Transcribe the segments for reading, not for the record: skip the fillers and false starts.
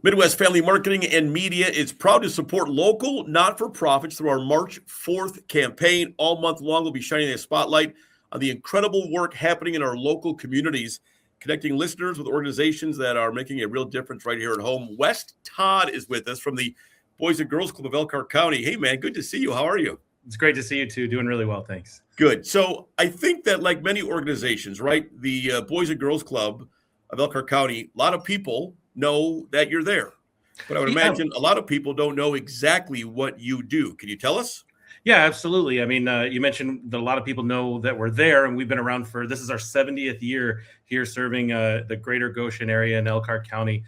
Midwest Family Marketing and Media is proud to support local not-for-profits through our March 4th campaign. All month long, we'll be shining a spotlight on the incredible work happening in our local communities, connecting listeners with organizations that are making a real difference right here at home. West Todd is with us from the Boys and Girls Club of Elkhart County. Hey, man, good to see you. How are you? It's great to see you, too. Doing really well, thanks. Good. So I think that like many organizations, right, the Boys and Girls Club of Elkhart County, a lot of people know that you're there. But I would imagine a lot of people don't know exactly what you do. Can you tell us? Yeah, absolutely. I mean, you mentioned that a lot of people know that we're there, and we've been around this is our 70th year here serving the greater Goshen area in Elkhart County.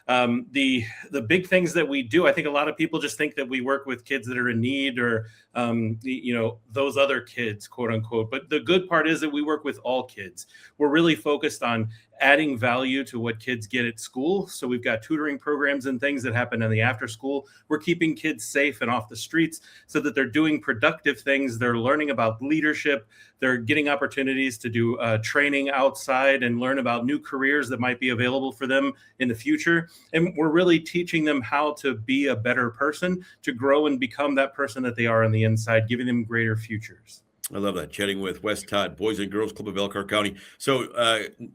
The big things that we do, I think a lot of people just think that we work with kids that are in need or, those other kids, quote unquote. But the good part is that we work with all kids. We're really focused on adding value to what kids get at school. So we've got tutoring programs and things that happen in the after school. We're keeping kids safe and off the streets so that they're doing productive things. They're learning about leadership. They're getting opportunities to do training outside and learn about new careers that might be available for them in the future. And we're really teaching them how to be a better person, to grow and become that person that they are on the inside, giving them greater futures. I love that. Chatting with West Todd, Boys and Girls Club of Elkhart County. So,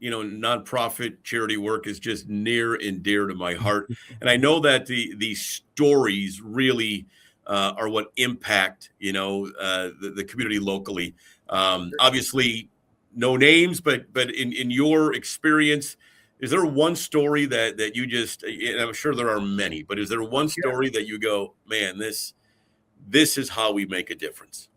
nonprofit charity work is just near and dear to my heart. And I know that the stories really are what impact, the community locally. Obviously, no names, but in your experience, is there one story that you just, and I'm sure there are many, but is there one story that you go, man, this is how we make a difference?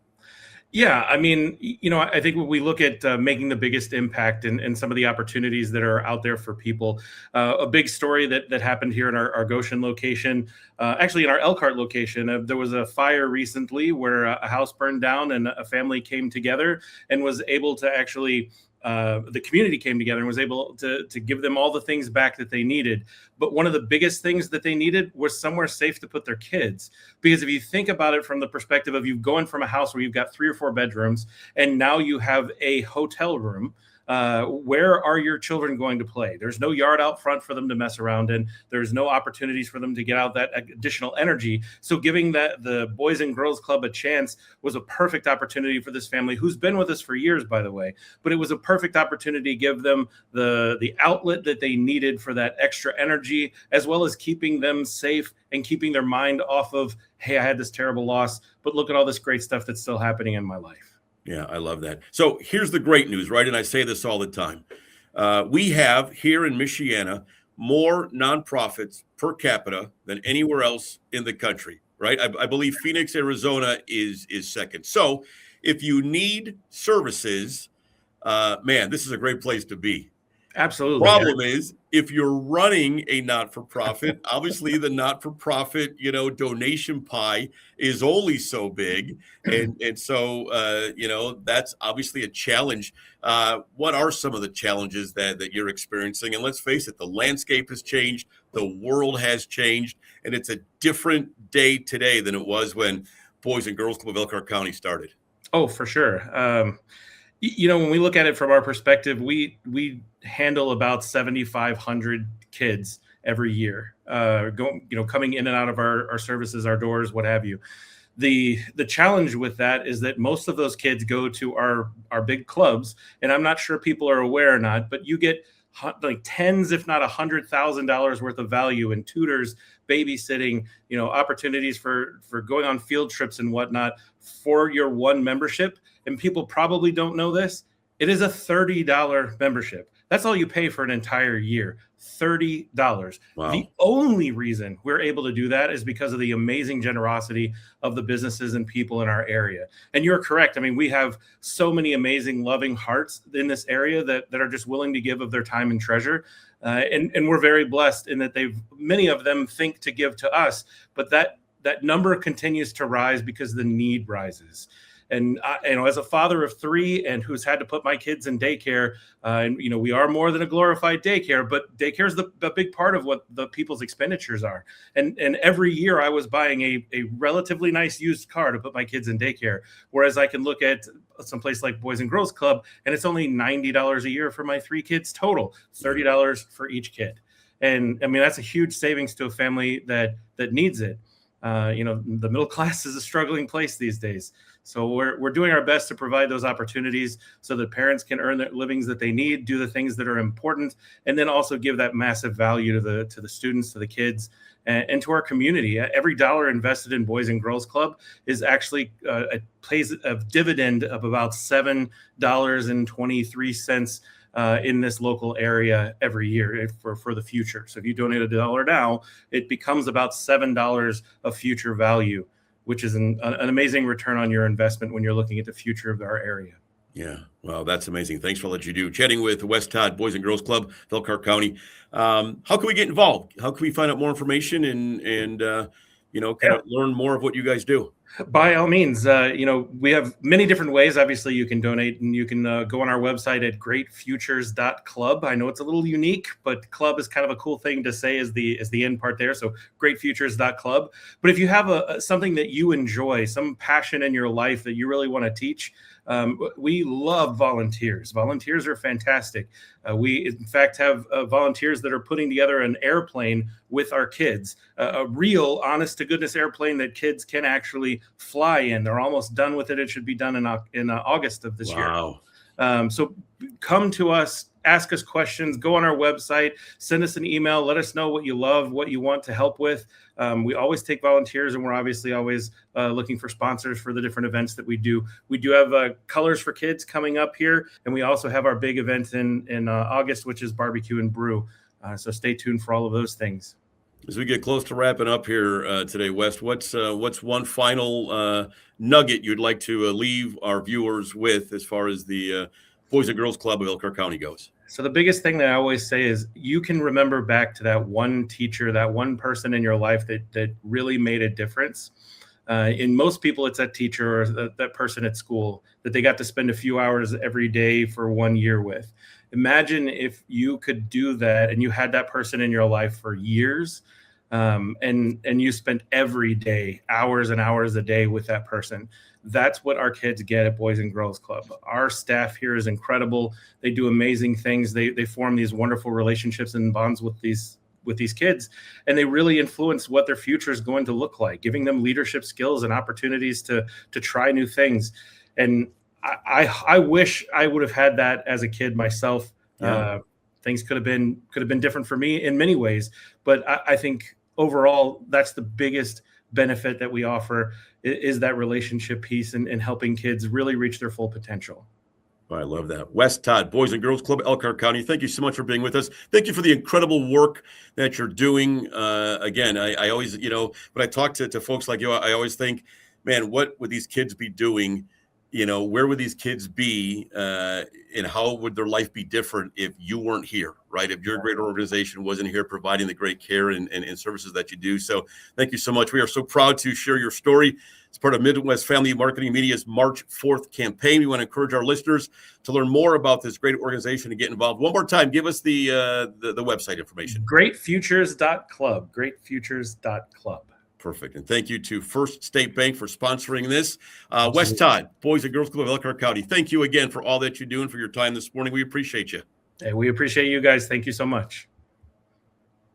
Yeah, I mean, I think when we look at making the biggest impact and some of the opportunities that are out there for people, a big story that happened here in our Goshen location, actually in our Elkhart location, there was a fire recently where a house burned down and a family came together and was able to actually the community came together and was able to give them all the things back that they needed. But one of the biggest things that they needed was somewhere safe to put their kids. Because if you think about it from the perspective of you going from a house where you've got 3 or 4 bedrooms and now you have a hotel room, where are your children going to play? There's no yard out front for them to mess around in. There's no opportunities for them to get out that additional energy. So giving the Boys and Girls Club a chance was a perfect opportunity for this family, who's been with us for years, by the way. But it was a perfect opportunity to give them the outlet that they needed for that extra energy, as well as keeping them safe and keeping their mind off of, hey, I had this terrible loss, but look at all this great stuff that's still happening in my life. Yeah, I love that. So here's the great news, right? And I say this all the time. We have here in Michiana more nonprofits per capita than anywhere else in the country, right? I believe Phoenix, Arizona is second. So if you need services, man, this is a great place to be. Absolutely. Problem is, if you're running a not-for-profit, obviously the not-for-profit, donation pie is only so big. And so, that's obviously a challenge. What are some of the challenges that you're experiencing? And let's face it, the landscape has changed. The world has changed. And it's a different day today than it was when Boys and Girls Club of Elkhart County started. Oh, for sure. When we look at it from our perspective, we handle about 7,500 kids every year, coming in and out of our services, our doors, what have you. The challenge with that is that most of those kids go to our big clubs, and I'm not sure people are aware or not, but you get like tens, if not $100,000 worth of value in tutors, babysitting, opportunities for going on field trips and whatnot for your one membership. And people probably don't know this. It is a $30 membership. That's all you pay for an entire year, $30. Wow. The only reason we're able to do that is because of the amazing generosity of the businesses and people in our area. And you're correct. I mean, we have so many amazing, loving hearts in this area that are just willing to give of their time and treasure. And we're very blessed in that many of them think to give to us, but that number continues to rise because the need rises. And as a father of 3 and who's had to put my kids in daycare, we are more than a glorified daycare, but daycare is the big part of what the people's expenditures are. And every year I was buying a relatively nice used car to put my kids in daycare, whereas I can look at someplace like Boys and Girls Club and it's only $90 a year for my 3 kids total, $30 for each kid. And I mean, that's a huge savings to a family that needs it. The middle class is a struggling place these days. So we're doing our best to provide those opportunities so that parents can earn the livings that they need, do the things that are important, and then also give that massive value to the students, to the kids, and to our community. Every dollar invested in Boys and Girls Club is actually plays a dividend of about $7.23 in this local area every year for the future. So if you donate $1 now, it becomes about $7 of future value, which is an amazing return on your investment when you're looking at the future of our area. Yeah, well, that's amazing. Thanks for what you do. Chatting with West Todd Boys and Girls Club, of Elkhart County. How can we get involved? How can we find out more information and kind of learn more of what you guys do? By all means, we have many different ways. Obviously, you can donate, and you can go on our website at greatfutures.club. I know it's a little unique, but club is kind of a cool thing to say as the end part there. So greatfutures.club. But if you have something that you enjoy, some passion in your life that you really want to teach, we love volunteers. Volunteers are fantastic. We, in fact, have volunteers that are putting together an airplane with our kids, a real, honest to goodness airplane that kids can actually fly in. They're almost done with it. It should be done in August of this year. So come to us, ask us questions, go on our website, send us an email, let us know what you love, what you want to help with. We always take volunteers, and we're obviously always looking for sponsors for the different events that we do. We do have Colors for Kids coming up here, and we also have our big event in August, which is Barbecue and Brew. So stay tuned for all of those things. As we get close to wrapping up here today, West, what's one final nugget you'd like to leave our viewers with as far as the Boys and Girls Club of Elkhart County goes? So the biggest thing that I always say is you can remember back to that one teacher, that one person in your life that really made a difference. In most people, it's that teacher or that person at school that they got to spend a few hours every day for 1 year with. Imagine if you could do that and you had that person in your life for years, and you spent every day, hours and hours a day with that person. That's what our kids get at Boys and Girls Club. Our staff here is incredible. They do amazing things. They form these wonderful relationships and bonds with these kids, and they really influence what their future is going to look like, giving them leadership skills and opportunities to try new things. And I wish I would have had that as a kid myself. Yeah. Things could have been different for me in many ways, but I think overall that's the biggest benefit that we offer is that relationship piece and helping kids really reach their full potential. I love that. West Todd, Boys and Girls Club, Elkhart County. Thank you so much for being with us. Thank you for the incredible work that you're doing. Again, I always, when I talk to folks like you, I always think, man, what would these kids be doing? Where would these kids be and how would their life be different if you weren't here, right? If your great organization wasn't here providing the great care and services that you do. So thank you so much. We are so proud to share your story. It's part of Midwest Family Marketing Media's March 4th campaign. We want to encourage our listeners to learn more about this great organization and get involved. One more time, give us the website information. Greatfutures.club. Greatfutures.club. Perfect. And thank you to First State Bank for sponsoring this. West Todd, Boys and Girls Club of Elkhart County. Thank you again for all that you do and for your time this morning. We appreciate you. Hey, we appreciate you guys. Thank you so much.